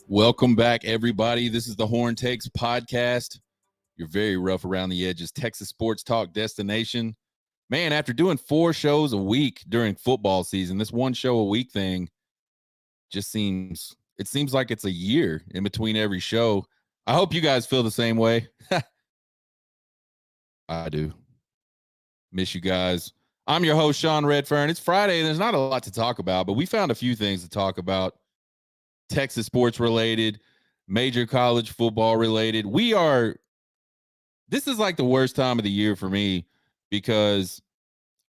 Welcome back, everybody. This is the Horn Takes podcast. Your very rough around the edges Texas sports talk destination. Man, after doing 4 shows a week during football season, this one show a week thing just seems like it's a year in between every show. I hope you guys feel the same way. I do. Miss you guys. I'm your host, Sean Redfern. It's Friday, and there's not a lot to talk about, but we found a few things to talk about. Texas sports related, major college football related. This is like the worst time of the year for me because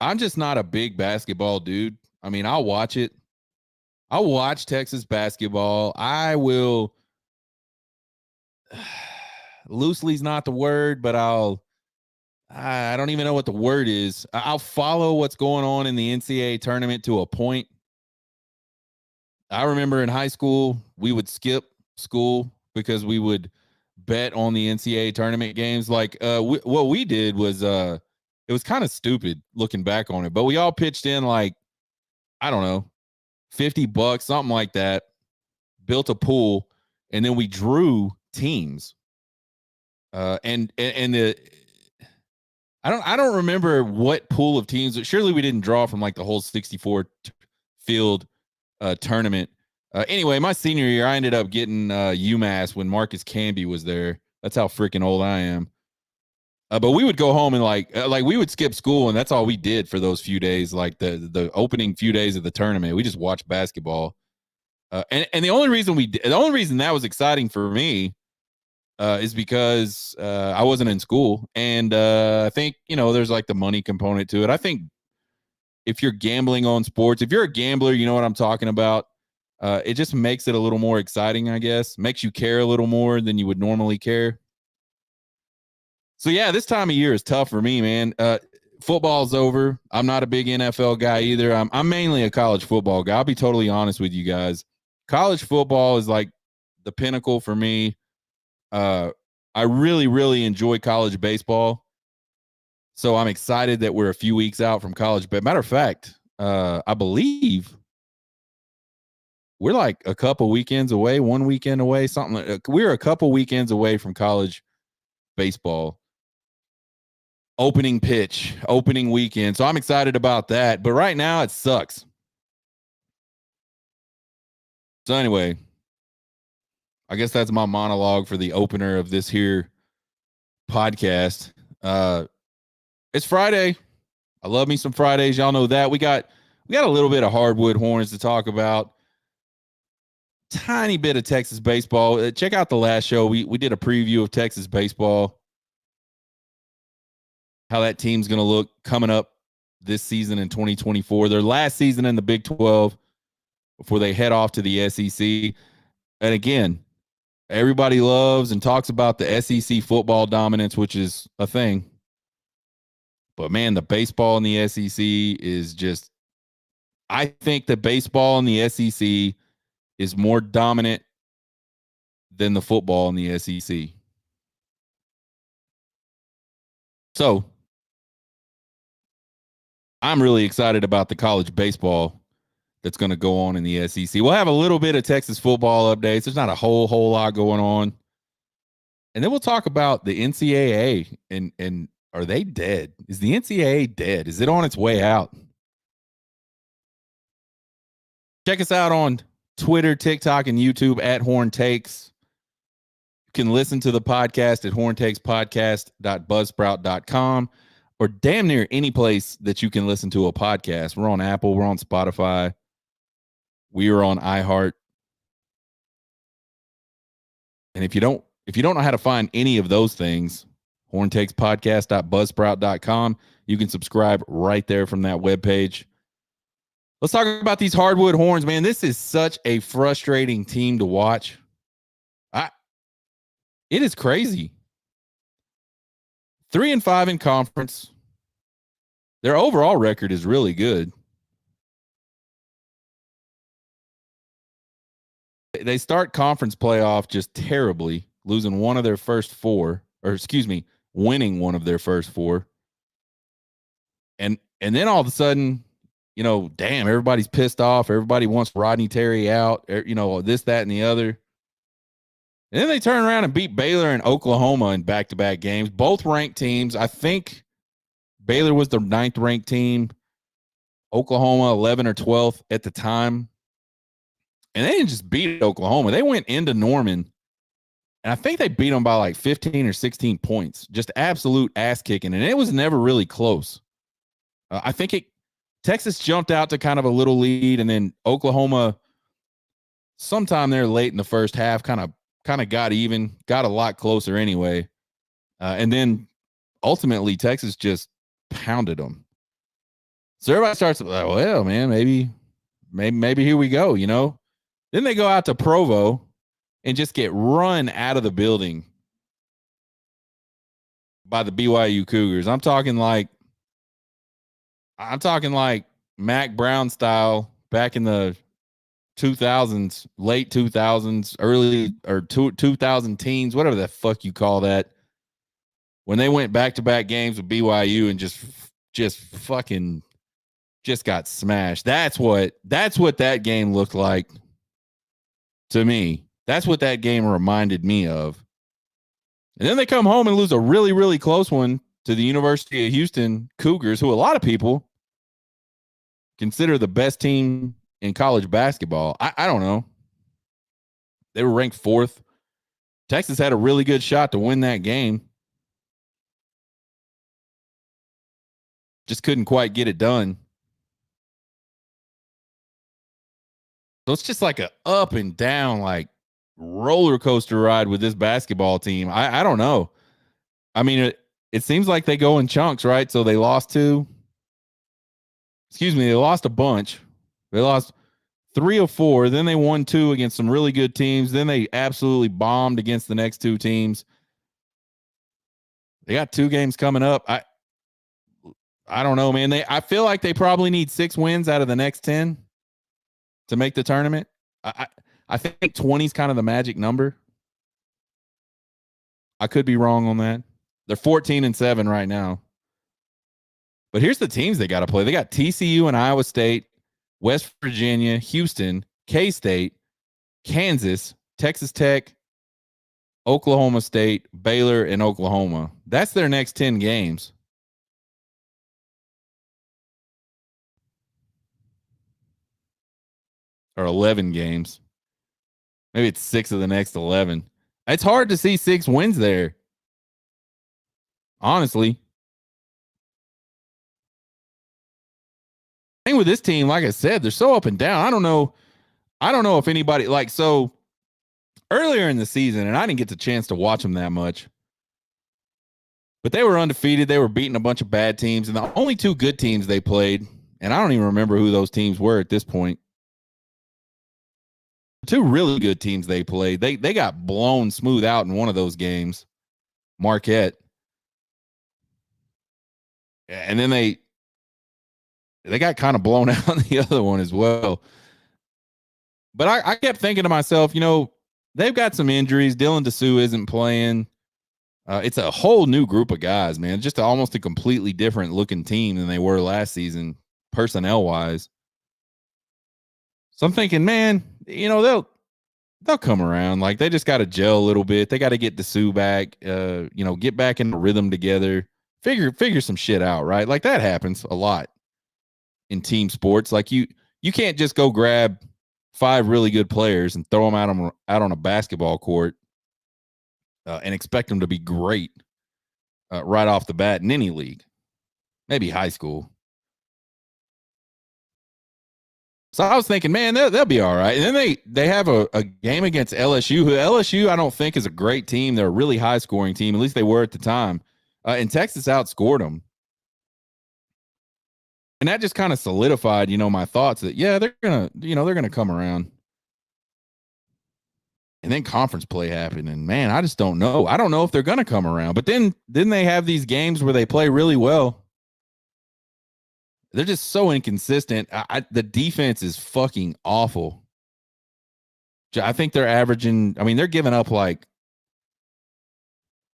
I'm just not a big basketball dude. I mean, I'll watch it. I'll watch Texas basketball. I will, loosely is not the word, but I don't even know what the word is. I'll follow what's going on in the NCAA tournament to a point. I remember in high school, we would skip school because we would bet on the NCAA tournament games. Like what we did was it was kind of stupid looking back on it, but we all pitched in like, I don't know, $50, something like that, built a pool, and then we drew teams. And the I don't remember what pool of teams. Surely we didn't draw from like the whole 64 field tournament. Anyway, my senior year, I ended up getting UMass when Marcus Camby was there. That's how freaking old I am. But we would go home and like we would skip school, and that's all we did for those few days, like the opening few days of the tournament. We just watched basketball. And the only reason that was exciting for me is because I wasn't in school, and I think there's like the money component to it. I think if you're gambling on sports, if you're a gambler, you know what I'm talking about. It just makes it a little more exciting, I guess. Makes you care a little more than you would normally care. So, yeah, this time of year is tough for me, man. Football's over. I'm not a big NFL guy either. I'm mainly a college football guy. I'll be totally honest with you guys. College football is like the pinnacle for me. I really, really enjoy college baseball. So I'm excited that we're a few weeks out from college. But matter of fact, I believe we're like a couple weekends away, 1 weekend away, something like we're a couple weekends away from college baseball. Opening pitch, opening weekend. So I'm excited about that. But right now it sucks. So anyway, I guess that's my monologue for the opener of this here podcast. It's Friday. I love me some Fridays. Y'all know that. We got a little bit of Hardwood Horns to talk about. Tiny bit of Texas baseball. Check out the last show. We did a preview of Texas baseball. How that team's going to look coming up this season in 2024. Their last season in the Big 12 before they head off to the SEC. And again, everybody loves and talks about the SEC football dominance, which is a thing. But, man, the baseball in the SEC is just – I think the baseball in the SEC is more dominant than the football in the SEC. So, I'm really excited about the college baseball that's going to go on in the SEC. We'll have a little bit of Texas football updates. There's not a whole lot going on. And then we'll talk about the NCAA and are they dead? Is the NCAA dead? Is it on its way out? Check us out on Twitter, TikTok, and YouTube at Horn Takes. You can listen to the podcast at horntakespodcast.buzzsprout.com or damn near any place that you can listen to a podcast. We're on Apple. We're on Spotify. We are on iHeart. And if you don't know how to find any of those things, horntakespodcast.buzzsprout.com. You can subscribe right there from that webpage. Let's talk about these Hardwood Horns, man. This is such a frustrating team to watch. It is crazy. 3-5 in conference. Their overall record is really good. they start conference playoff just terribly, losing one of their first four, or excuse me, winning one of their first four. And then all of a sudden, damn, everybody's pissed off. Everybody wants Rodney Terry out, this, that, and the other. And then they turn around and beat Baylor and Oklahoma in back-to-back games, both ranked teams. I think Baylor was the 9th ranked team, Oklahoma 11 or 12th at the time. And they didn't just beat Oklahoma. They went into Norman, and I think they beat them by like 15 or 16 points. Just absolute ass kicking, and it was never really close. I think Texas jumped out to kind of a little lead, and then Oklahoma, sometime there late in the first half, kind of got even, got a lot closer anyway. And then ultimately Texas just pounded them. So everybody starts, well, man, maybe here we go, Then they go out to Provo and just get run out of the building by the BYU Cougars. I'm talking like Mac Brown style back in the 2000s, late 2000s, early or 2000 teens, whatever the fuck you call that. When they went back-to-back games with BYU and just fucking just got smashed. That's what that game looked like to me. That's what that game reminded me of. And then they come home and lose a really, really close one to the University of Houston Cougars, who a lot of people consider the best team in college basketball. I don't know. They were ranked 4th. Texas had a really good shot to win that game. Just couldn't quite get it done. So it's just like a up and down, like roller coaster ride with this basketball team. I don't know. I mean, it seems like they go in chunks, right? So they lost they lost a bunch. They lost 3 or 4. Then they won 2 against some really good teams. Then they absolutely bombed against the next 2 teams. They got 2 games coming up. I don't know, man. I feel like they probably need 6 wins out of the next 10 to make the tournament. I think 20 is kind of the magic number. I could be wrong on that. They're 14-7 right now. But here's the teams they got to play. They got TCU and Iowa State, West Virginia, Houston, K-State, Kansas, Texas Tech, Oklahoma State, Baylor, and Oklahoma. That's their next 10 games. Or 11 games. Maybe it's 6 of the next 11. It's hard to see 6 wins there. Honestly. Thing with this team, like I said, they're so up and down. I don't know if anybody, so earlier in the season, and I didn't get the chance to watch them that much, but they were undefeated. They were beating a bunch of bad teams, and the only 2 good teams they played, and I don't even remember who those teams were at this point. 2 really good teams they played. They got blown smooth out in one of those games, Marquette. And then they got kind of blown out on the other one as well. But I kept thinking to myself, they've got some injuries. Dylan Dessou isn't playing. It's a whole new group of guys, man. Just almost a completely different looking team than they were last season, personnel-wise. So I'm thinking, man, they'll come around. Like, they just got to gel a little bit. They got to get Dessou back, get back in the rhythm together, figure some shit out, right? Like, that happens a lot in team sports. Like, you can't just go grab 5 really good players and throw them out on a basketball court and expect them to be great right off the bat in any league, maybe high school. So I was thinking, man, they'll be all right. And then they have a game against LSU, who LSU I don't think is a great team. They're a really high-scoring team. At least they were at the time. And Texas outscored them. And that just kind of solidified, my thoughts that, yeah, they're going to come around. And then conference play happened. And, man, I just don't know. I don't know if they're going to come around. But then they have these games where they play really well. They're just so inconsistent. The defense is fucking awful. I think they're averaging, I mean, they're giving up like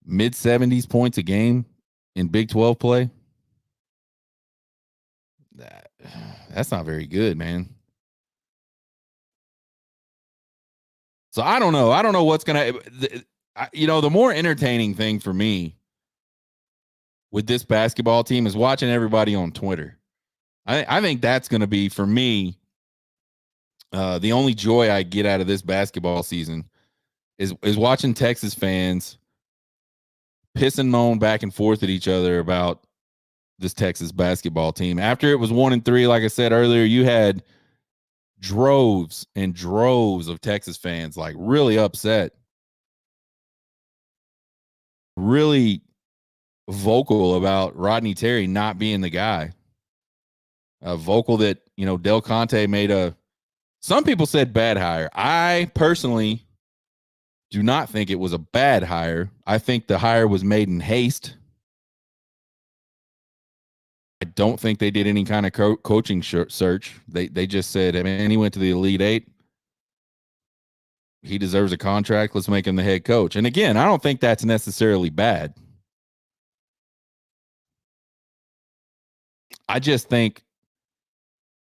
mid 70s points a game in Big 12 play. That's not very good, man. So I don't know. I don't know what's going to, the more entertaining thing for me with this basketball team is watching everybody on Twitter. I think that's going to be, for me, the only joy I get out of this basketball season is watching Texas fans piss and moan back and forth at each other about this Texas basketball team. After it was 1-3, like I said earlier, you had droves and droves of Texas fans like really upset, really vocal about Rodney Terry not being the guy. Vocal that, Del Conte made some people said bad hire. I personally do not think it was a bad hire. I think the hire was made in haste. I don't think they did any kind of coaching search. They just said, I mean, he went to the Elite Eight. He deserves a contract. Let's make him the head coach. And again, I don't think that's necessarily bad. I just think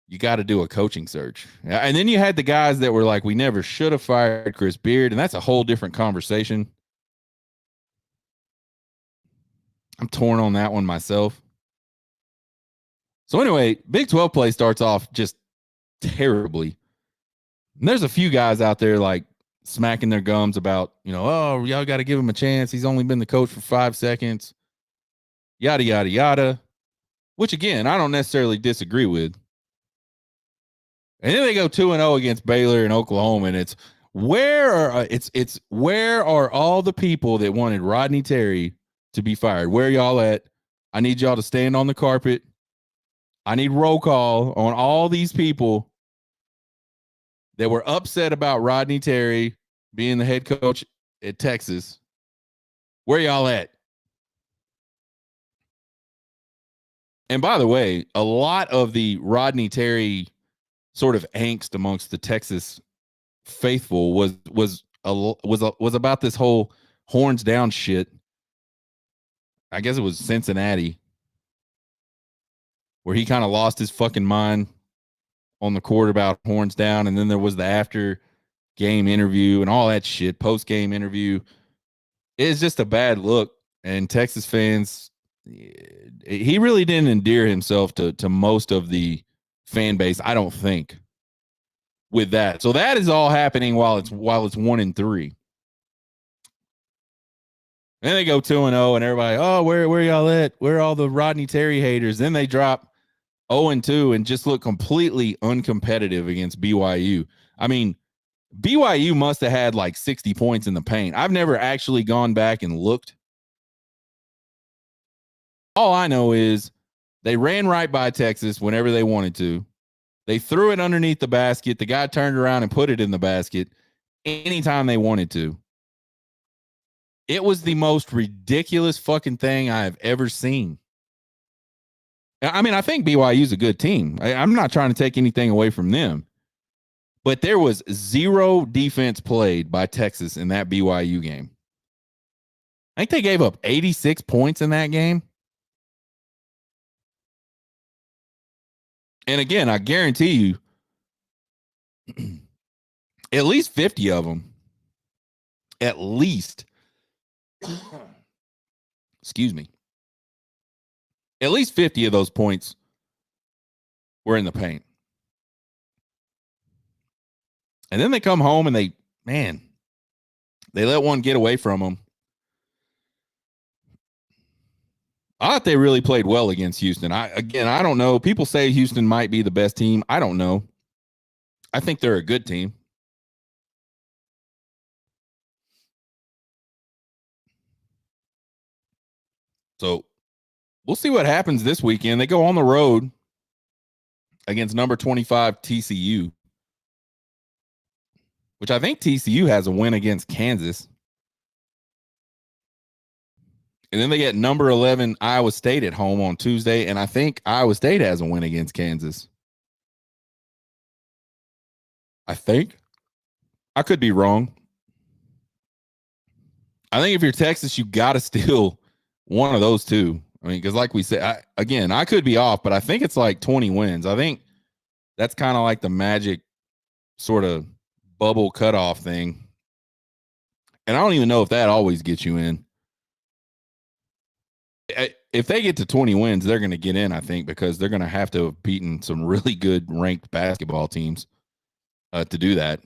you got to do a coaching search. And then you had the guys that were like, we never should have fired Chris Beard. And that's a whole different conversation. I'm torn on that one myself. So anyway, Big 12 play starts off just terribly. And there's a few guys out there like smacking their gums about, oh, y'all got to give him a chance. He's only been the coach for 5 seconds. Yada, yada, yada. Which, again, I don't necessarily disagree with. And then they go 2-0 against Baylor and Oklahoma, and it's where are all the people that wanted Rodney Terry to be fired? Where y'all at? I need y'all to stand on the carpet. I need roll call on all these people that were upset about Rodney Terry being the head coach at Texas. Where y'all at? And by the way, a lot of the Rodney Terry sort of angst amongst the Texas faithful was about this whole horns down shit. I guess it was Cincinnati, where he kind of lost his fucking mind on the court about horns down, and then there was the after game interview and all that shit, post game interview. It's just a bad look, and Texas fans, he really didn't endear himself to most of the fan base, I don't think, with that. So that is all happening while it's 1-3. Then they go 2-0, and everybody, oh, where y'all at? Where are all the Rodney Terry haters? Then they drop 0-2 and just look completely uncompetitive against BYU. I mean, BYU must have had like 60 points in the paint. I've never actually gone back and looked. All I know is they ran right by Texas whenever they wanted to. They threw it underneath the basket. The guy turned around and put it in the basket anytime they wanted to. It was the most ridiculous fucking thing I have ever seen. I mean, I think BYU is a good team. I'm not trying to take anything away from them. But there was zero defense played by Texas in that BYU game. I think they gave up 86 points in that game. And again, I guarantee you, at least 50 of them, at least, excuse me, at least 50 of those points were in the paint. And then they come home and they let one get away from them. I thought they really played well against Houston. I don't know. People say Houston might be the best team. I don't know. I think they're a good team. So we'll see what happens this weekend. They go on the road against number 25 TCU, which I think TCU has a win against Kansas. And then they get number 11 Iowa State at home on Tuesday, and I think Iowa State has a win against Kansas. I think. I could be wrong. I think if you're Texas, you got to steal one of those two. I mean, because like we said, I could be off, but I think it's like 20 wins. I think that's kind of like the magic sort of bubble cutoff thing. And I don't even know if that always gets you in. If they get to 20 wins, they're going to get in, I think, because they're going to have to have beaten some really good ranked basketball teams to do that.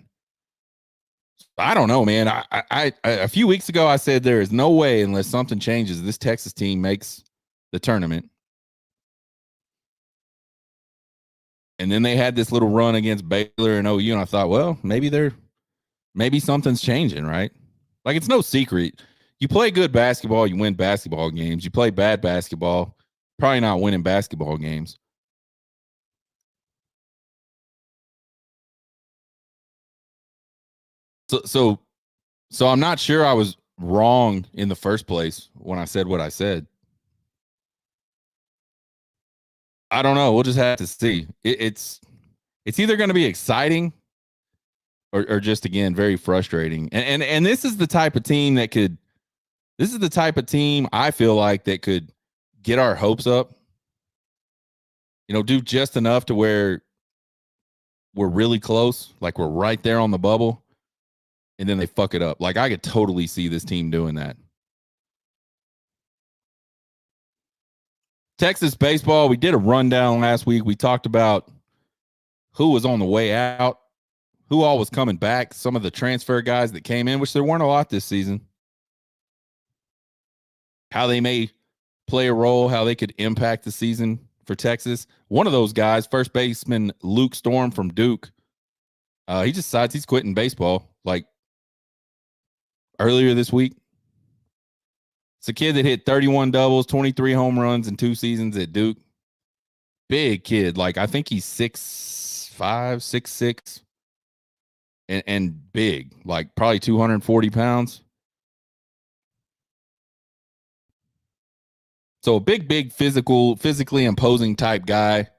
I don't know, man. I a few weeks ago, I said there is no way, unless something changes, this Texas team makes the tournament. And then they had this little run against Baylor and OU, and I thought, well, maybe something's changing, right? Like, it's no secret. You play good basketball, you win basketball games. You play bad basketball, probably not winning basketball games. So I'm not sure I was wrong in the first place when I said what I said. I don't know. We'll just have to see. It's either going to be exciting or just, again, very frustrating. And this is the type of team that could. This is the type of team I feel like that could get our hopes up. Do just enough to where we're really close, like we're right there on the bubble, and then they fuck it up. Like, I could totally see this team doing that. Texas baseball, we did a rundown last week. We talked about who was on the way out, who all was coming back, some of the transfer guys that came in, which there weren't a lot this season, how they may play a role, how they could impact the season for Texas. One of those guys, first baseman Luke Storm from Duke, he just decides he's quitting baseball like earlier this week. It's a kid that hit 31 doubles, 23 home runs in 2 seasons at Duke. Big kid. Like, I think he's 6'5", 6'6", and big, like probably 240 pounds. So a big, physically imposing type guy.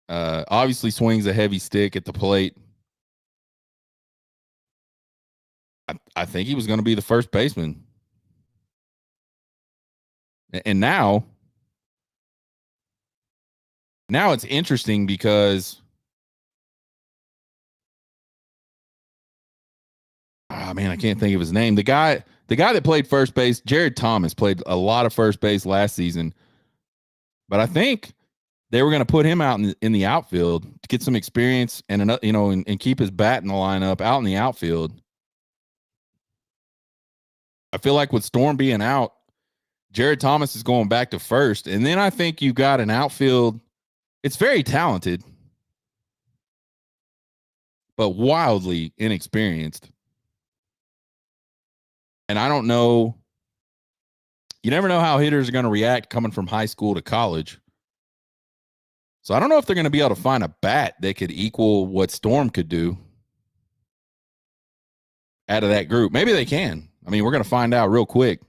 Obviously swings a heavy stick at the plate. I think he was going to be the first baseman. And now it's interesting because I can't think of his name. The guy that played first base, Jared Thomas, played a lot of first base last season. But I think they were going to put him out in the outfield to get some experience and keep his bat in the lineup out in the outfield. I feel like with Storm being out, Jared Thomas is going back to first. And then I think you got an outfield. It's very talented, but wildly inexperienced. And I don't know. You never know how hitters are going to react coming from high school to college. So I don't know if they're going to be able to find a bat that could equal what Storm could do out of that group. Maybe they can. We're going to find out real quick.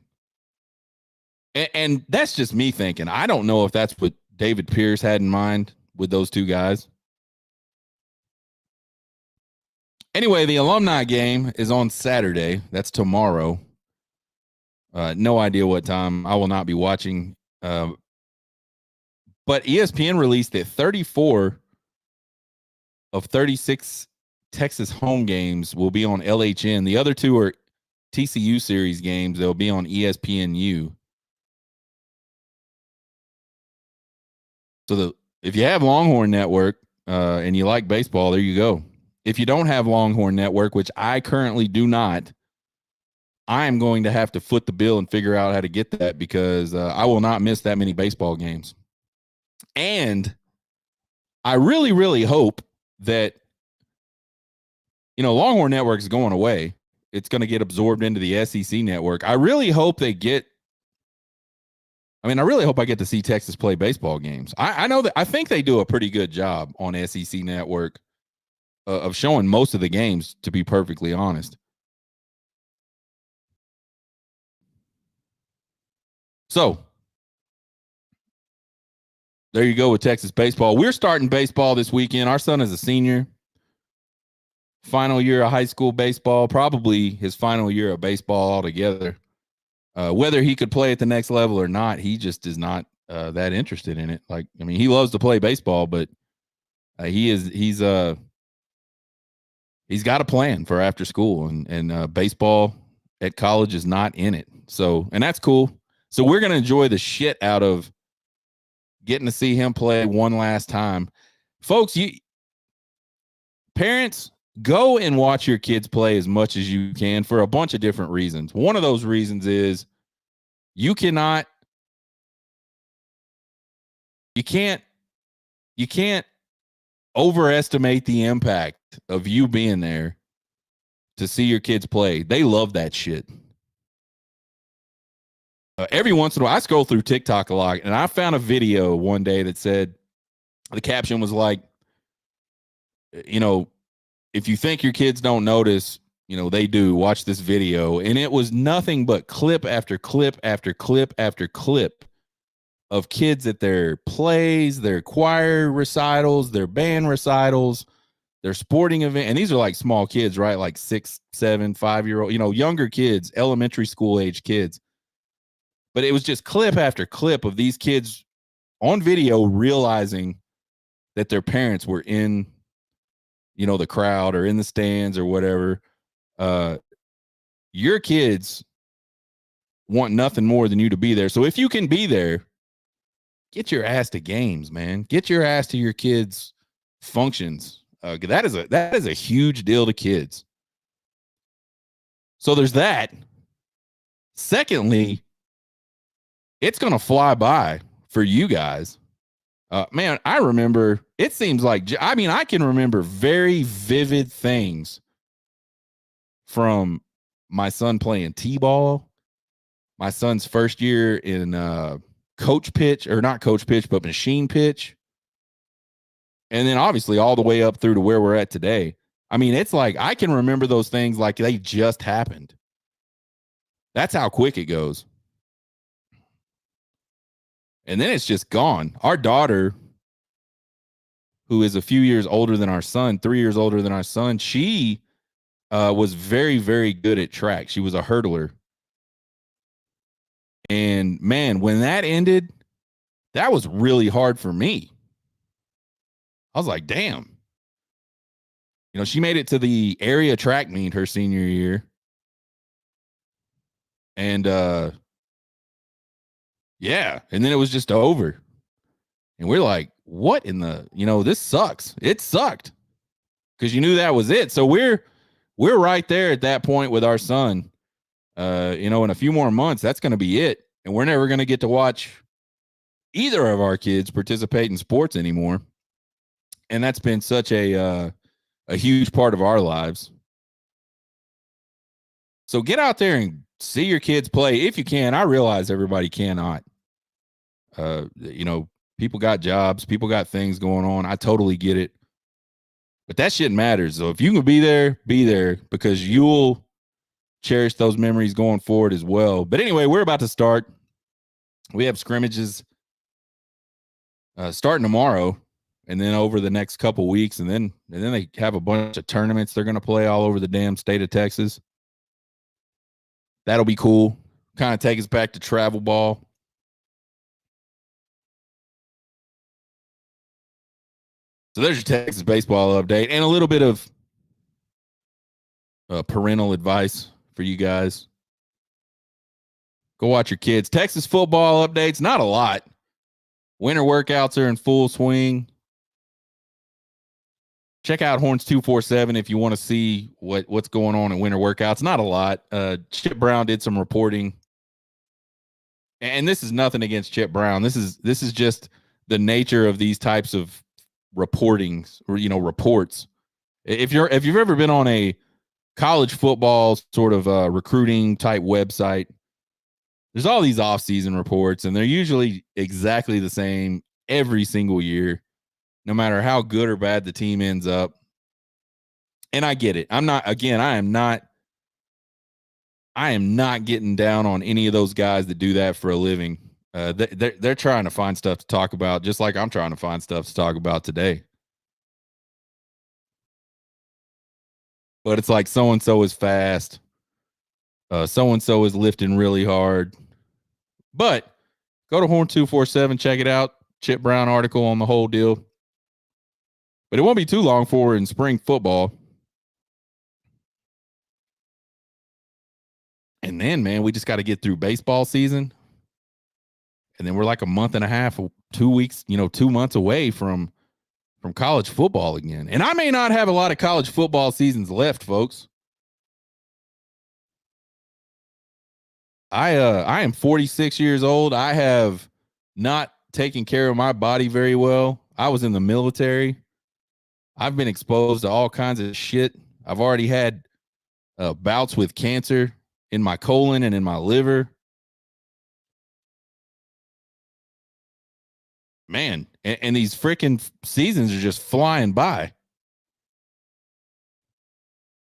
And that's just me thinking. I don't know if that's what David Pierce had in mind with those two guys. Anyway, the alumni game is on Saturday. That's tomorrow. No idea what time. I will not be watching. But ESPN released that 34 of 36 Texas home games will be on LHN. The other 2 are TCU series games. They'll be on ESPNU. So if you have Longhorn Network and you like baseball, there you go. If you don't have Longhorn Network, which I currently do not, I am going to have to foot the bill and figure out how to get that because I will not miss that many baseball games. And I really, really hope that, Longhorn Network is going away. It's going to get absorbed into the SEC network. I really hope I really hope I get to see Texas play baseball games. I know that I think they do a pretty good job on SEC network of showing most of the games, to be perfectly honest. So there you go with Texas baseball. We're starting baseball this weekend. Our son is a senior. final year of high school baseball, probably his final year of baseball altogether. Whether he could play at the next level or not, he just is not that interested in it. Like, I mean, he loves to play baseball, but he's got a plan for after school, and baseball at college is not in it. So, and that's cool. So we're gonna enjoy the shit out of getting to see him play one last time, folks. You parents, go and watch your kids play as much as you can for a bunch of different reasons. One of those reasons is you can't overestimate the impact of you being there to see your kids play. They love that shit. Every once in a while, I scroll through TikTok a lot, and I found a video one day that said, the caption was like, you know, if you think your kids don't notice, you know, they do. Watch this video. And it was nothing but clip after clip after clip after clip of kids at their plays, their choir recitals, their band recitals, their sporting event. And these are like small kids, right? Like 6, 7, 5-year-old, you know, younger kids, elementary school age kids. But it was just clip after clip of these kids on video realizing that their parents were in, you know, the crowd or in the stands or whatever. Your kids want nothing more than you to be there. So if you can be there, get your ass to games, man. Get your ass to your kids' functions. That is a huge deal to kids. So there's that. Secondly, it's going to fly by for you guys. Man, I remember, it seems like, I mean, I can remember very vivid things from my son playing T-ball, my son's first year in coach pitch, or not coach pitch, but machine pitch. And then obviously all the way up through to where we're at today. I mean, it's like, I can remember those things like they just happened. That's how quick it goes. And then it's just gone. Our daughter, who is a few years older than our son, 3 years older than our son, she was very, very good at track. She was a hurdler. And man, when that ended, that was really hard for me. I was like, damn. You know, she made it to the area track meet her senior year. And yeah, and then it was just over. And we're like, what in the, you know, this sucks. It sucked. Because you knew that was it. So we're right there at that point with our son. You know, in a few more months, that's going to be it. And we're never going to get to watch either of our kids participate in sports anymore. And that's been such a huge part of our lives. So get out there and see your kids play if you can. I realize everybody cannot. You know, people got jobs, people got things going on. I totally get it. But that shit matters. So if you can be there, because you'll cherish those memories going forward as well. But anyway, we're about to start. We have scrimmages starting tomorrow, and then over the next couple weeks, and then they have a bunch of tournaments they're going to play all over the damn state of Texas. That'll be cool. Kind of take us back to travel ball. So there's your Texas baseball update and a little bit of parental advice for you guys. Go watch your kids. Texas football updates, not a lot. Winter workouts are in full swing. Check out Horns 247 if you want to see what's going on in winter workouts. Not a lot. Chip Brown did some reporting. And this is nothing against Chip Brown. This is just the nature of these types of reportings, or, you know, reports. If you've ever been on a college football sort of recruiting type website, there's all these off-season reports, and they're usually exactly the same every single year, no matter how good or bad the team ends up. And I get it. I am not getting down on any of those guys that do that for a living. They're trying to find stuff to talk about, just like I'm trying to find stuff to talk about today. but it's like so and so is fast. So and so is lifting really hard. But go to Horn 247, check it out. Chip Brown article on the whole deal. But it won't be too long for we're in spring football. And then, man, we just got to get through baseball season. And then we're like a month and a half, 2 weeks, 2 months away from college football again. And I may not have a lot of college football seasons left, folks. I am 46 years old. I have not taken care of my body very well. I was in the military. I've been exposed to all kinds of shit. I've already had bouts with cancer in my colon and in my liver. Man, and these freaking seasons are just flying by.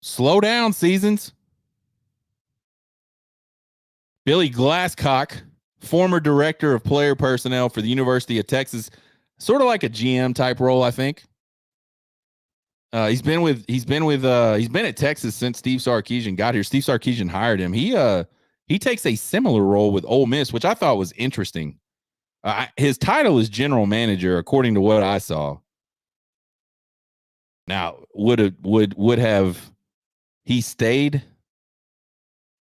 Slow down, seasons. Billy Glasscock, former director of player personnel for the University of Texas, sort of like a GM type role, I think. He's been at Texas since Steve Sarkisian got here. Steve Sarkisian hired him. He takes a similar role with Ole Miss, which I thought was interesting. His title is general manager, according to what I saw. Now, would have he stayed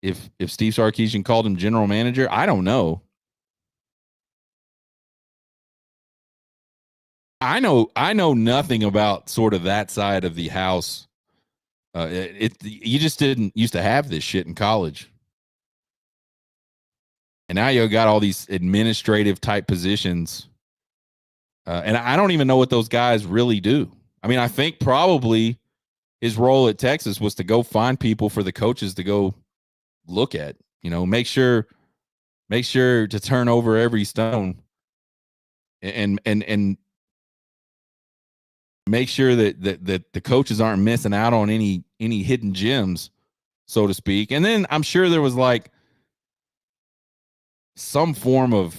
if Steve Sarkisian called him general manager? I don't know. I know nothing about sort of that side of the house. You just didn't used to have this shit in college. And now you got all these administrative type positions. And I don't even know what those guys really do. I mean, I think probably his role at Texas was to go find people for the coaches to go look at, make sure to turn over every stone and make sure that the coaches aren't missing out on any hidden gems, so to speak. And then I'm sure there was like some form of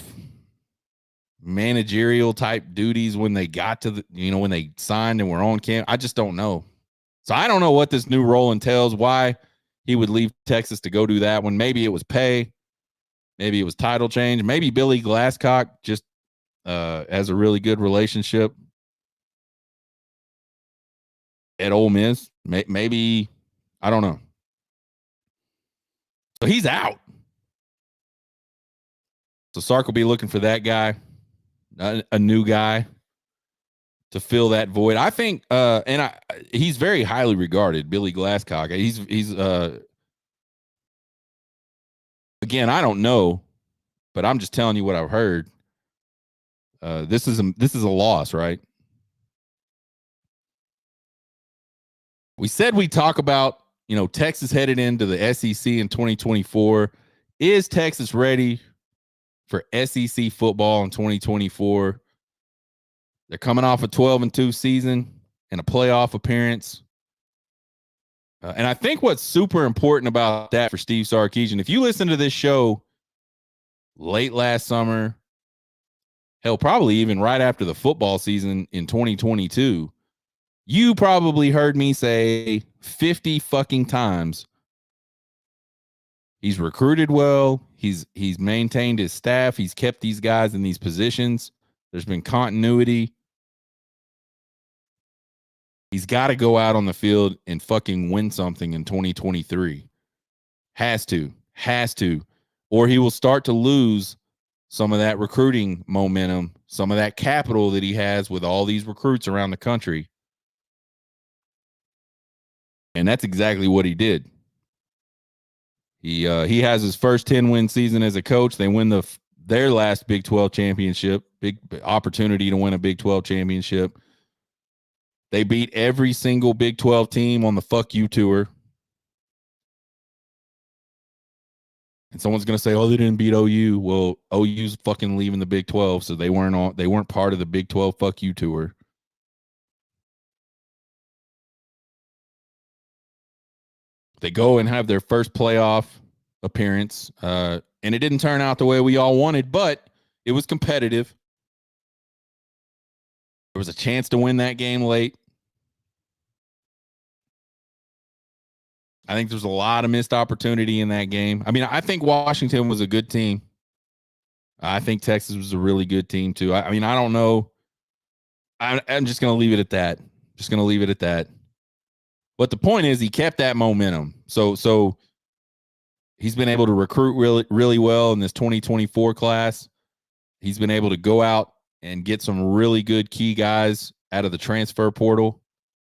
managerial type duties when they got to when they signed and were on camp. I just don't know. So I don't know what this new role entails, why he would leave Texas to go do that one. Maybe it was pay. Maybe it was title change. Maybe Billy Glasscock just has a really good relationship at Ole Miss. Maybe, I don't know. So he's out. So Sark will be looking for that guy, a new guy to fill that void. I think, he's very highly regarded, Billy Glasscock. He's again, I don't know, but I'm just telling you what I've heard. This is a loss, right? We said we talk about, Texas headed into the SEC in 2024. Is Texas ready for SEC football in 2024? They're coming off a 12-2 season and a playoff appearance. And I think what's super important about that for Steve Sarkisian, if you listen to this show late last summer, hell, probably even right after the football season in 2022, you probably heard me say 50 fucking times, he's recruited well. He's maintained his staff. He's kept these guys in these positions. There's been continuity. He's got to go out on the field and fucking win something in 2023. Has to. Or he will start to lose some of that recruiting momentum, some of that capital that he has with all these recruits around the country. And that's exactly what he did. He has his first 10-win season as a coach. They win their last Big 12 championship, big opportunity to win a Big 12 championship. They beat every single Big 12 team on the Fuck You Tour. And someone's going to say, oh, they didn't beat OU. Well, OU's fucking leaving the Big 12, so they weren't part of the Big 12 Fuck You Tour. They go and have their first playoff appearance, and it didn't turn out the way we all wanted, but it was competitive. There was a chance to win that game late. I think there's a lot of missed opportunity in that game. I mean, I think Washington was a good team. I think Texas was a really good team too. I mean, I don't know. I'm just going to leave it at that. Just going to leave it at that. But the point is, he kept that momentum. So he's been able to recruit really, really well in this 2024 class. He's been able to go out and get some really good key guys out of the transfer portal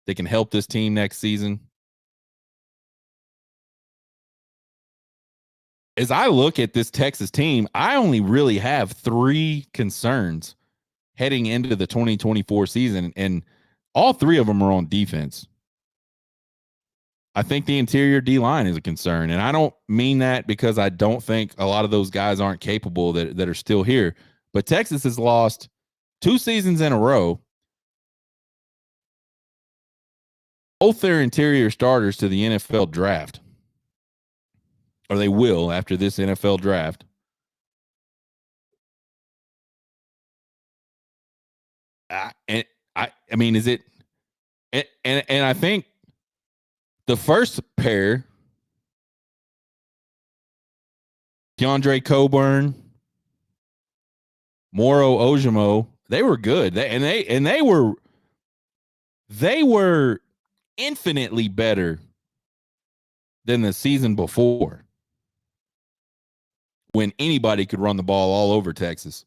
that can help this team next season. As I look at this Texas team, I only really have 3 concerns heading into the 2024 season, and all 3 of them are on defense. I think the interior D-line is a concern, and I don't mean that because I don't think a lot of those guys aren't capable that are still here. But Texas has lost 2 seasons in a row, both their interior starters to the NFL draft, or they will after this NFL draft. I mean, is it? And I think the first pair, DeAndre Coburn, Moro Ojimo, they were good. They were infinitely better than the season before, when anybody could run the ball all over Texas.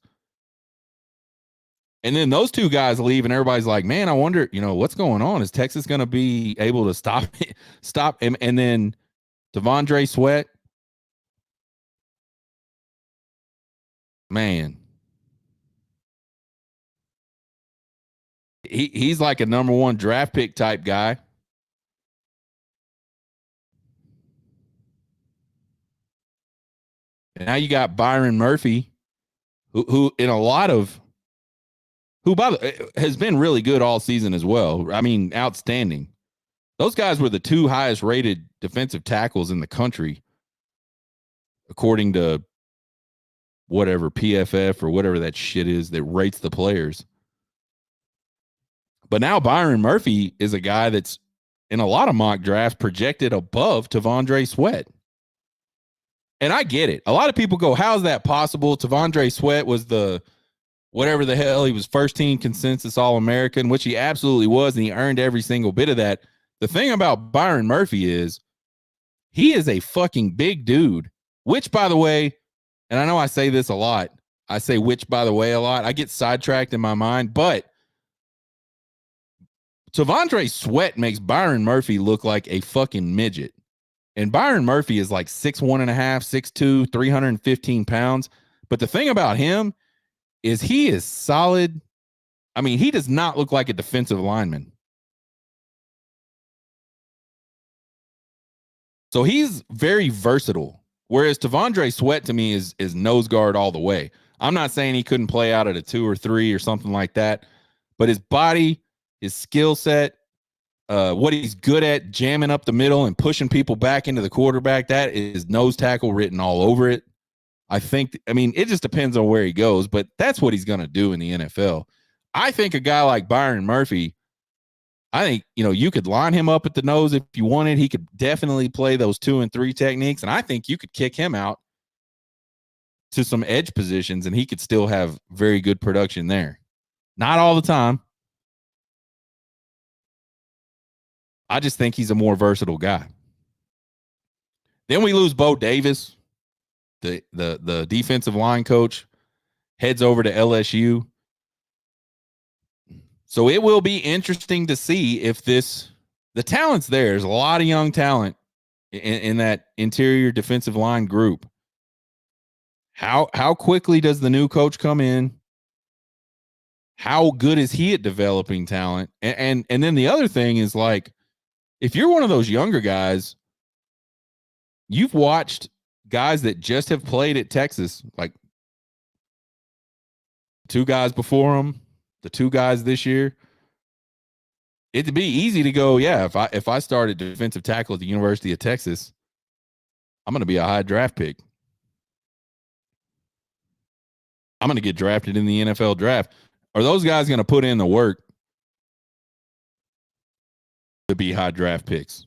And then those 2 guys leave, and everybody's like, man, I wonder, what's going on? Is Texas going to be able to stop him? And then Devondre Sweat, man, he's like a number 1 draft pick type guy. And now you got Byron Murphy, who in a lot of, who by the has been really good all season as well. I mean, outstanding. Those guys were the 2 highest rated defensive tackles in the country, according to whatever PFF or whatever that shit is that rates the players. But now Byron Murphy is a guy that's in a lot of mock drafts projected above Devondre Sweat. And I get it. A lot of people go, how's that possible? Devondre Sweat was the whatever the hell, he was first team consensus All-American, which he absolutely was, and he earned every single bit of that. The thing about Byron Murphy is he is a fucking big dude, which, by the way, and I know I say this a lot, I say which, by the way, a lot. I get sidetracked in my mind, but Devondre Sweat makes Byron Murphy look like a fucking midget. And Byron Murphy is like 6'1.5", 6'2", 315 pounds. But the thing about him is he is solid. I mean, he does not look like a defensive lineman. So he's very versatile. Whereas Devondre Sweat to me is nose guard all the way. I'm not saying he couldn't play out at a 2 or 3 or something like that, but his body, his skill set, what he's good at, jamming up the middle and pushing people back into the quarterback, that is nose tackle written all over it. I mean, it just depends on where he goes, but that's what he's going to do in the NFL. I think a guy like Byron Murphy, I think, you could line him up at the nose if you wanted. He could definitely play those 2 and 3 techniques, and I think you could kick him out to some edge positions, and he could still have very good production there. Not all the time. I just think he's a more versatile guy. Then we lose Bo Davis, the defensive line coach, heads over to LSU. So it will be interesting to see if the talent's there. There's a lot of young talent in that interior defensive line group. How quickly does the new coach come in? How good is he at developing talent? And then the other thing is, like, if you're one of those younger guys, you've watched guys that just have played at Texas, like 2 guys before them, the 2 guys this year. It'd be easy to go, yeah, if I started defensive tackle at the University of Texas, I'm going to be a high draft pick. I'm going to get drafted in the NFL draft. Are those guys going to put in the work to be high draft picks?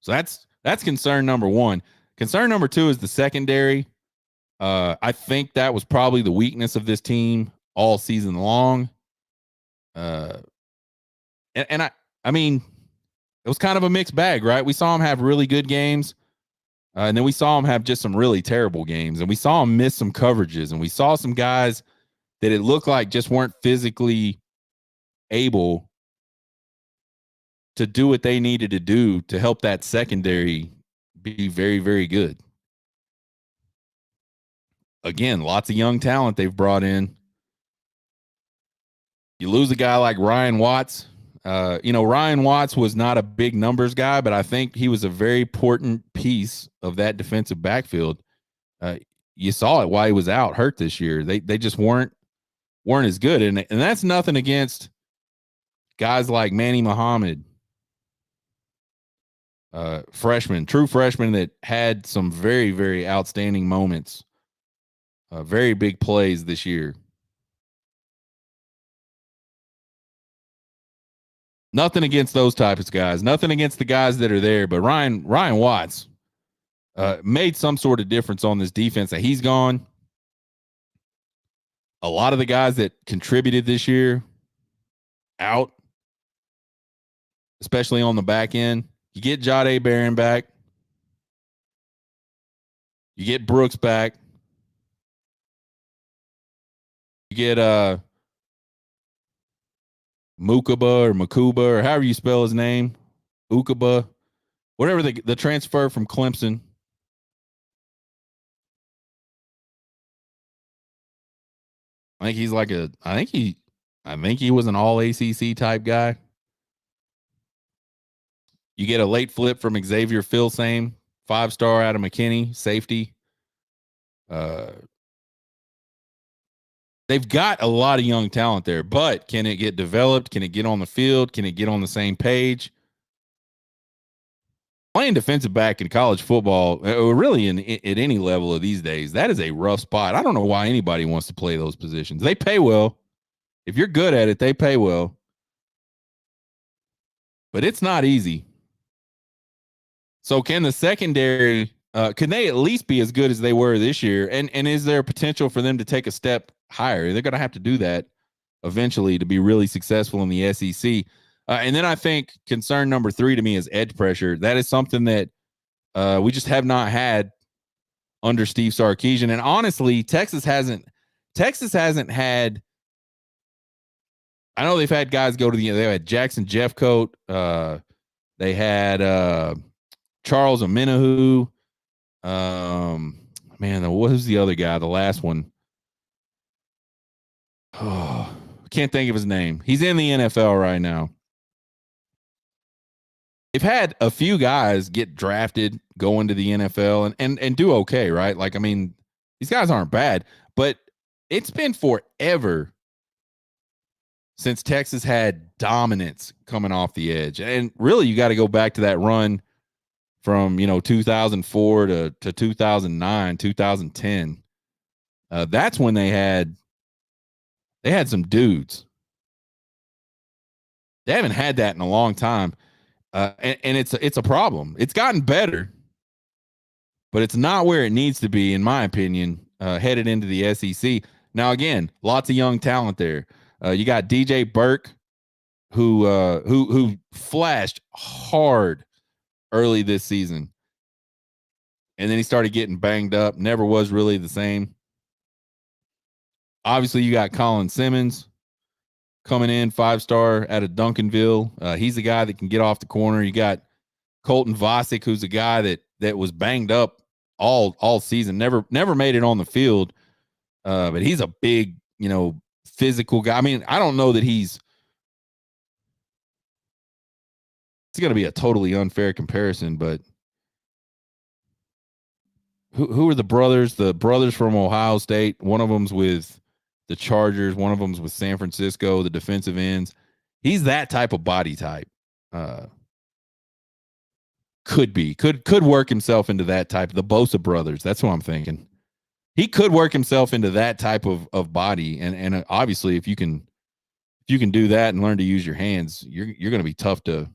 So that's concern number one. Concern number two is the secondary. I think that was probably the weakness of this team all season long. And I mean, it was kind of a mixed bag, right? We saw him have really good games, and then we saw him have just some really terrible games, and we saw him miss some coverages, and we saw some guys that it looked like just weren't physically able to do what they needed to do to help that secondary be very, very good. Again, lots of young talent they've brought in. You lose a guy like Ryan Watts. Ryan Watts was not a big numbers guy, but I think he was a very important piece of that defensive backfield. You saw it while he was out hurt this year. They just weren't as good, and that's nothing against guys like Manny Muhammad, true freshman that had some very, very outstanding moments, very big plays this year. Nothing against those types of guys. Nothing against the guys that are there. But Ryan Watts made some sort of difference on this defense that he's gone. A lot of the guys that contributed this year out, especially on the back end. You get Jahdae Barron back. You get Brooks back. You get Makuba or however you spell his name, Ukaba, whatever the transfer from Clemson. I think he was an all ACC type guy. You get a late flip from Xavier Filsame, 5-star out of McKinney, safety. They've got a lot of young talent there, but can it get developed? Can it get on the field? Can it get on the same page? Playing defensive back in college football, or really at any level of these days, that is a rough spot. I don't know why anybody wants to play those positions. They pay well. If you're good at it, they pay well. But it's not easy. So can the secondary, can they at least be as good as they were this year? And is there potential for them to take a step higher? They're going to have to do that eventually to be really successful in the SEC. And then I think concern number 3 to me is edge pressure. That is something that we just have not had under Steve Sarkisian. And honestly, Texas hasn't had. I know they've had guys go to they had Jackson Jeffcoat. They had Charles Omenihu. Man, what was the other guy? The last one. Oh, can't think of his name. He's in the NFL right now. They've had a few guys get drafted, go into the NFL and do okay, right? Like, I mean, these guys aren't bad, but it's been forever since Texas had dominance coming off the edge. And really, you got to go back to that run from, 2004 to 2009, 2010. That's when they had some dudes. They haven't had that in a long time. And it's a problem. It's gotten better, but it's not where it needs to be, in my opinion, headed into the SEC. Now, again, lots of young talent there. You got DJ Burke, who flashed hard early this season, and then he started getting banged up. Never was really the same. Obviously, you got Colin Simmons coming in, 5-star out of Duncanville. He's a guy that can get off the corner. You got Colton Vosick, who's a guy that was banged up all season, never made it on the field. But he's a big, physical guy. I mean, I don't know that it's going to be a totally unfair comparison, but who are the brothers? The brothers from Ohio State. One of them's with the Chargers. One of them's with San Francisco, the defensive ends. He's that type of body type. Could work himself into that type. The Bosa brothers. That's what I'm thinking. He could work himself into that type of body. And obviously, if you can do that and learn to use your hands, you're going to be tough to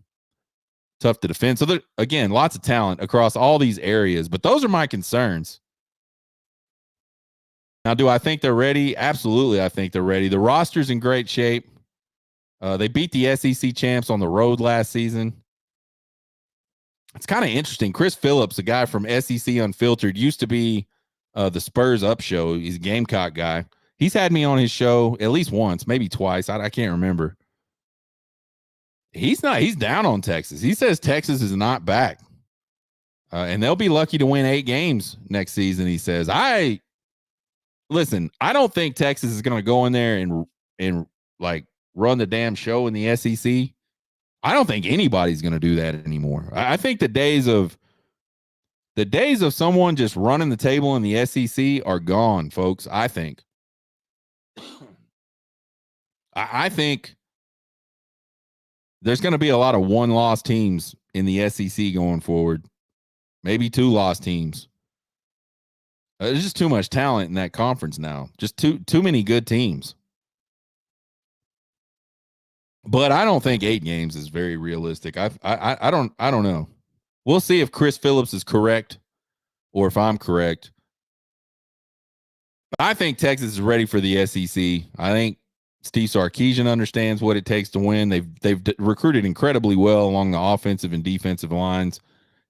tough to defend. So, again, lots of talent across all these areas, but those are my concerns. Now, do I think they're ready? Absolutely, I think they're ready. The roster's in great shape. They beat the SEC champs on the road last season. It's kind of interesting. Chris Phillips, a guy from SEC Unfiltered, used to be the Spurs Up show. He's a Gamecock guy. He's had me on his show at least once, maybe twice. I can't remember. He's down on Texas. He says Texas is not back. And they'll be lucky to win 8 games next season, he says. Listen, I don't think Texas is going to go in there and like run the damn show in the SEC. I don't think anybody's going to do that anymore. I think the days of someone just running the table in the SEC are gone, folks. I think there's going to be a lot of 1-loss teams in the SEC going forward. Maybe 2-loss teams. There's just too much talent in that conference now. Just too many good teams. But I don't think 8 games is very realistic. I don't know. We'll see if Chris Phillips is correct or if I'm correct. But I think Texas is ready for the SEC. I think Steve Sarkisian understands what it takes to win. They've recruited incredibly well along the offensive and defensive lines.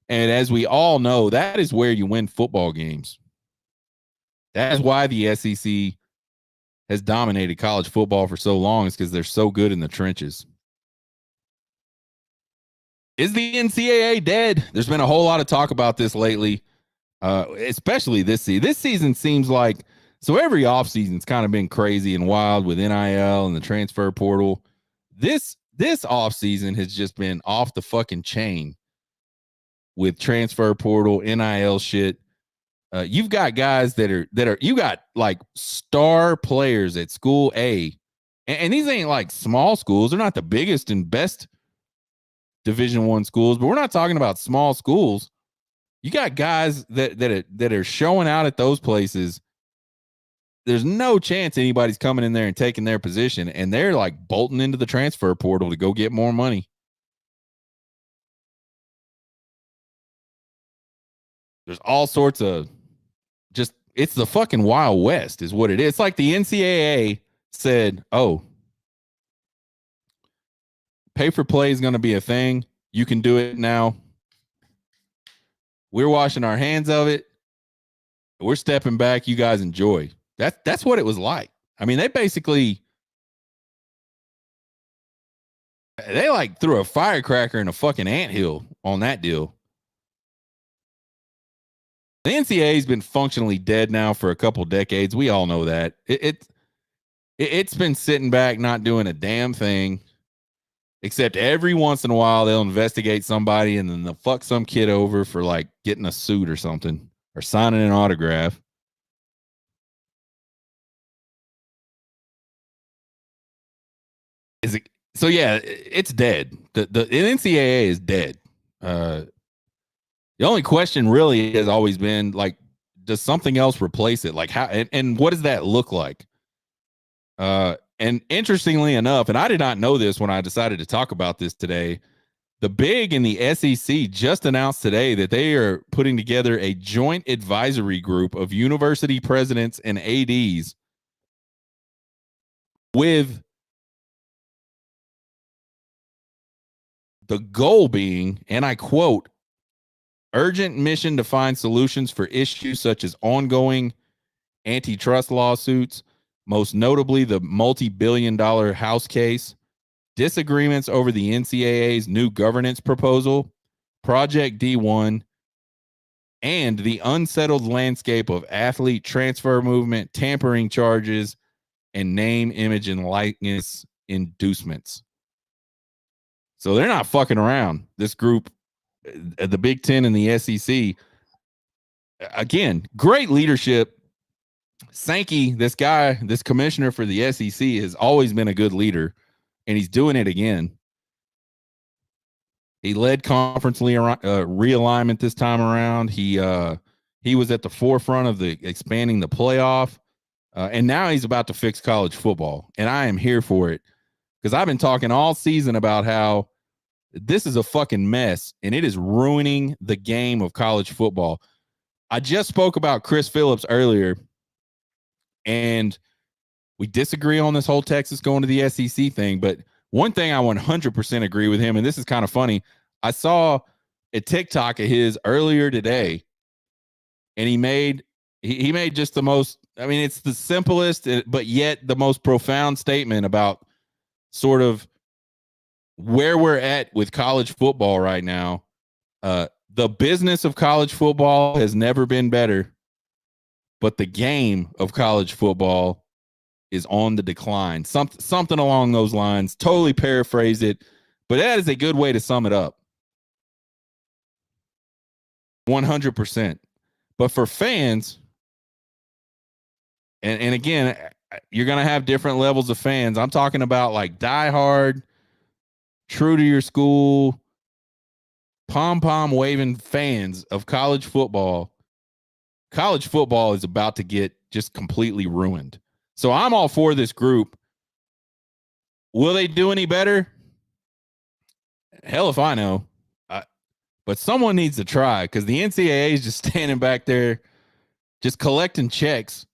And as we all know, that is where you win football games. That is why the SEC has dominated college football for so long, is because they're so good in the trenches. Is the NCAA dead? There's been a whole lot of talk about this lately, especially this season. This season seems like, so every offseason's kind of been crazy and wild with NIL and the transfer portal. This offseason has just been off the fucking chain with transfer portal, NIL shit. You've got guys that are you got like star players at school A, and these ain't like small schools. They're not the biggest and best Division I schools, but we're not talking about small schools. You got guys that are showing out at those places. There's no chance anybody's coming in there and taking their position, and they're like bolting into the transfer portal to go get more money. There's all sorts of it's the fucking Wild West is what it is. It's like the NCAA said, oh, pay for play is going to be a thing. You can do it now. We're washing our hands of it. We're stepping back. You guys enjoy. That's what it was like. I mean, they like threw a firecracker in a fucking anthill on that deal. The NCAA has been functionally dead now for a couple decades. We all know that. It's been sitting back, not doing a damn thing, except every once in a while they'll investigate somebody and then they'll fuck some kid over for like getting a suit or something or signing an autograph. So yeah, it's dead. The NCAA is dead. The only question really has always been like, does something else replace it? Like how and what does that look like? And interestingly enough, and I did not know this when I decided to talk about this today, the Big in the SEC just announced today that they are putting together a joint advisory group of university presidents and ADs with the goal being, and I quote, urgent mission to find solutions for issues such as ongoing antitrust lawsuits, most notably the multi-billion-dollar House case, disagreements over the NCAA's new governance proposal, Project D1, and the unsettled landscape of athlete transfer movement, tampering charges, and name, image, and likeness inducements. So they're not fucking around. This group, the Big Ten and the SEC, again, great leadership. Sankey, this guy, this commissioner for the SEC, has always been a good leader, and he's doing it again. He led conference realignment this time around. He was at the forefront of the expanding the playoff, and now he's about to fix college football, and I am here for it because I've been talking all season about how This is a fucking mess, and it is ruining the game of college football. I just spoke about Chris Phillips earlier, and we disagree on this whole Texas going to the SEC thing, but one thing I 100% agree with him, and this is kind of funny. I saw a TikTok of his earlier today, and he made just the most, I mean, it's the simplest, but yet the most profound statement about sort of where we're at with college football right now. The business of college football has never been better, but the game of college football is on the decline. Something along those lines. Totally paraphrase it, but that is a good way to sum it up. 100%. But for fans, and again, you're going to have different levels of fans. I'm talking about like diehard, true to your school, pom-pom waving fans of college football. College football is about to get just completely ruined. So I'm all for this group. Will they do any better? Hell if I know. But someone needs to try, because the NCAA is just standing back there, just collecting checks,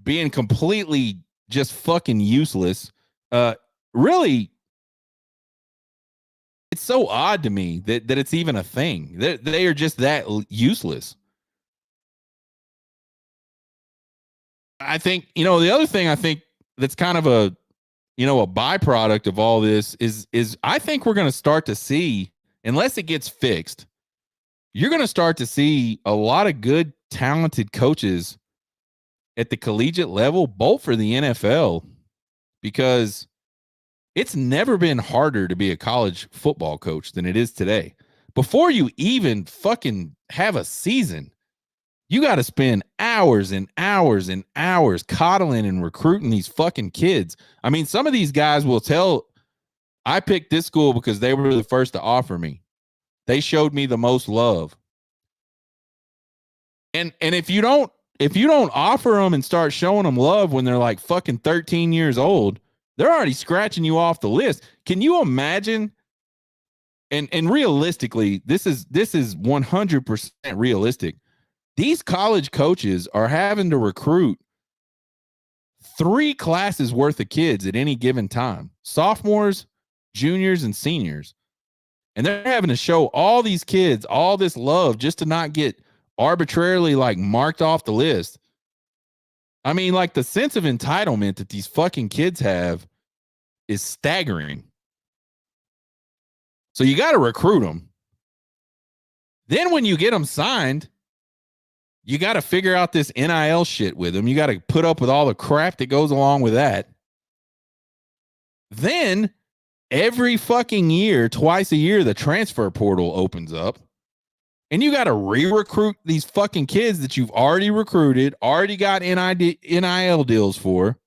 being completely just fucking useless. Really, it's so odd to me that it's even a thing. They are just that useless. I think, the other thing I think that's kind of a byproduct of all this is I think we're going to start to see, unless it gets fixed, you're going to start to see a lot of good, talented coaches at the collegiate level, both for the NFL, because it's never been harder to be a college football coach than it is today. Before you even fucking have a season, you got to spend hours and hours and hours coddling and recruiting these fucking kids. I mean, some of these guys will tell, I picked this school because they were the first to offer me. They showed me the most love. And if you don't offer them and start showing them love when they're like fucking 13 years old, they're already scratching you off the list. Can you imagine? And realistically, this is 100% realistic. These college coaches are having to recruit 3 classes worth of kids at any given time. Sophomores, juniors, and seniors. And they're having to show all these kids all this love just to not get arbitrarily like marked off the list. I mean, like, the sense of entitlement that these fucking kids have is staggering. So you got to recruit them. Then when you get them signed, you got to figure out this NIL shit with them. You got to put up with all the crap that goes along with that. Then every fucking year, twice a year, the transfer portal opens up. And you got to re-recruit these fucking kids that you've already recruited, already got NIL deals for.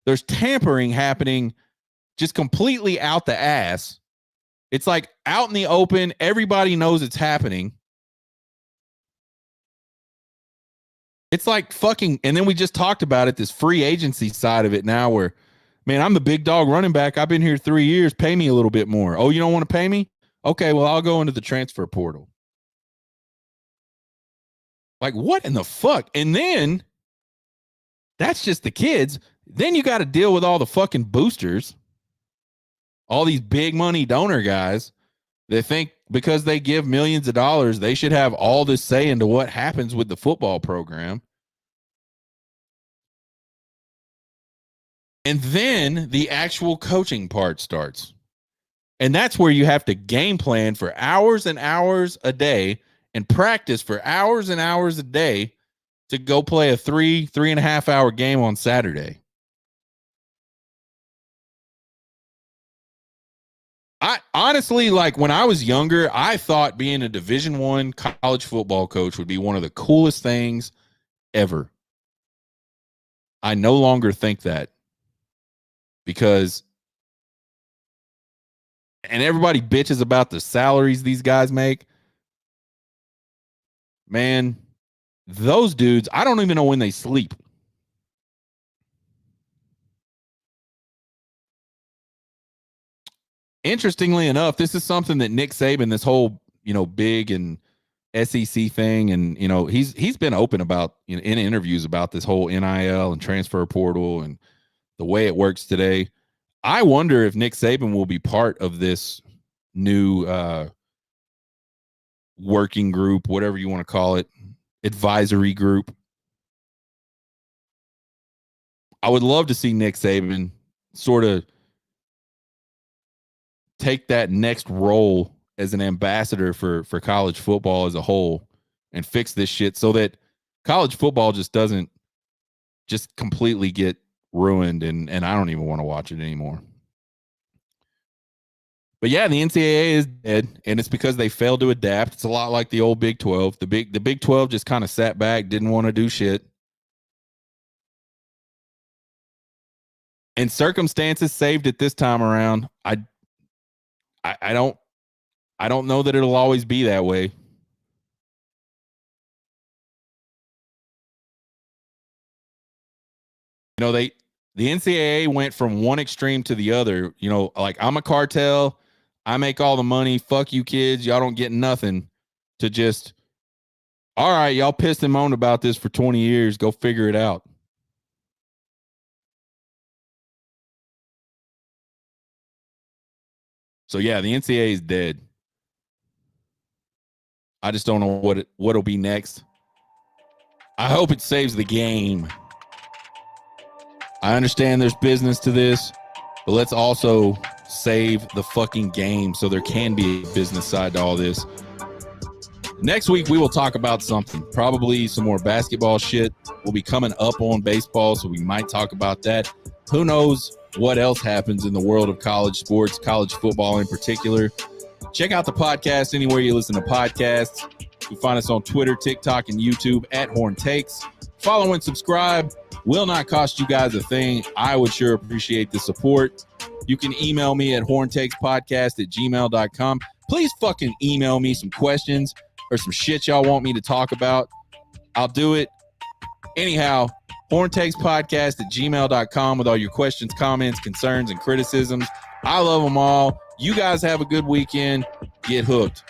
There's tampering happening just completely out the ass. It's like out in the open. Everybody knows it's happening. It's like fucking, and then we just talked about it, this free agency side of it now where, man, I'm the big dog running back. I've been here 3 years. Pay me a little bit more. Oh, you don't want to pay me? Okay, well, I'll go into the transfer portal. Like, what in the fuck? And then that's just the kids. Then you got to deal with all the fucking boosters, all these big money donor guys that think because they give millions of dollars, they should have all this say into what happens with the football program. And then the actual coaching part starts. And that's where you have to game plan for hours and hours a day and practice for hours and hours a day to go play a 3.5 hour game on Saturday. I honestly, like, when I was younger, I thought being a Division I college football coach would be one of the coolest things ever. I no longer think that, because, and everybody bitches about the salaries these guys make. Man, those dudes, I don't even know when they sleep. interestingly enough, this is something that Nick Saban, this whole, big and SEC thing, and he's been open about in interviews about this whole NIL and transfer portal and the way it works today. I wonder if Nick Saban will be part of this new working group, whatever you want to call it, advisory group. I would love to see Nick Saban sort of take that next role as an ambassador for college football as a whole and fix this shit so that college football just doesn't just completely get ruined and I don't even want to watch it anymore. But yeah, the NCAA is dead, and it's because they failed to adapt. It's a lot like the old Big 12. The Big 12 just kind of sat back, didn't want to do shit. And circumstances saved it this time around. I don't know that it'll always be that way. The NCAA went from one extreme to the other. Like, I'm a cartel, I make all the money, fuck you kids, y'all don't get nothing, to just, all right, y'all pissed and moaned about this for 20 years, go figure it out. So yeah, the NCAA is dead. I just don't know what'll be next. I hope it saves the game. I understand there's business to this, but let's also save the fucking game so there can be a business side to all this. Next week, we will talk about something, probably some more basketball shit. We'll be coming up on baseball, so we might talk about that. Who knows what else happens in the world of college sports, college football in particular. Check out the podcast anywhere you listen to podcasts. You can find us on Twitter, TikTok, and YouTube at Horn Takes. Follow and subscribe. Will not cost you guys a thing. I would sure appreciate the support. You can email me at horntakespodcast@gmail.com. Please fucking email me some questions or some shit y'all want me to talk about. I'll do it. Anyhow, horntakespodcast@gmail.com with all your questions, comments, concerns, and criticisms. I love them all. You guys have a good weekend. Get hooked.